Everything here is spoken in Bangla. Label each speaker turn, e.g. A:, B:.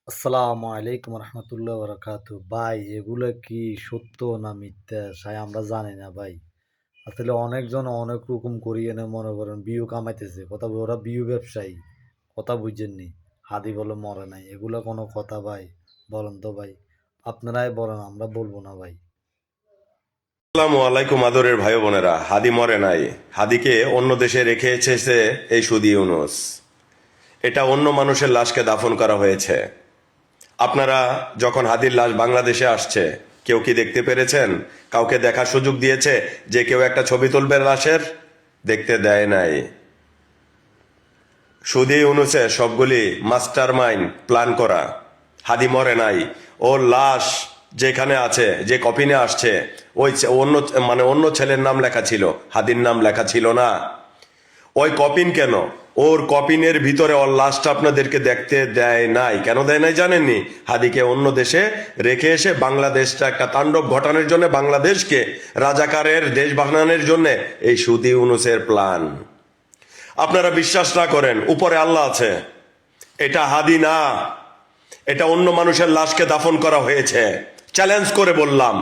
A: আসসালামু আলাইকুম রহমতুল্লাহ বরকাতু। ভাই এগুলো কি সত্য না মিথ্যা আমরা জানি না ভাই। আসলে অনেকজন অনেক রকম করিয়ে এনে মনে করেন বিউ কামাইতেছে, ওরা বিউ ব্যবসায়ী, কথা বুঝছেননি। হাদি বলে মরে নাই, এগুলো কোনো কথা ভাই? বলেন তো ভাই, আপনারাই বলেন, আমরা বলবো না ভাই।
B: আসসালামু আলাইকুম আদরের ভাই বোনেরা। হাদি মরে নাই, হাদিকে অন্য দেশে রেখে এসেছে এই সুদি ইউনুস। এটা অন্য মানুষের লাশকে দাফন করা হয়েছে। আপনারা যখন হাদির লাশ বাংলাদেশে আসছে, কেউ কি দেখতে পেরেছেন? কাউকে দেখার সুযোগ দিয়েছে যে কেউ একটা ছবি তুলবে লাশের? দেখতে দেয় নাই। সুদি ইউনুসের সবগুলি মাস্টার মাইন্ড প্ল্যান করা। হাদি মরে নাই, ওর লাশ যেখানে আছে, যে কপিনে আসছে, ওই অন্য অন্য ছেলের নাম লেখা ছিল, হাদির নাম লেখা ছিল না। ওই কপিন কেন? ওর কপিনের ভিতরে ওর লাশটা আপনাদেরকে দেখতে দেয় নাই। কেন দেয় নাই জানেননি? হাদিকে অন্য দেশে রেখে এসে বাংলাদেশটা একটা তাণ্ডব ঘটানোর জন্য, বাংলাদেশকে রাজাকারের দেশ বানানোর জন্য এই সুদি ইউনুসের প্ল্যান। আপনারা বিশ্বাস না করেন, উপরে আল্লাহ আছে, এটা হাদি না, এটা অন্য মানুষের লাশকে দাফন করা হয়েছে। চ্যালেঞ্জ করে বললাম,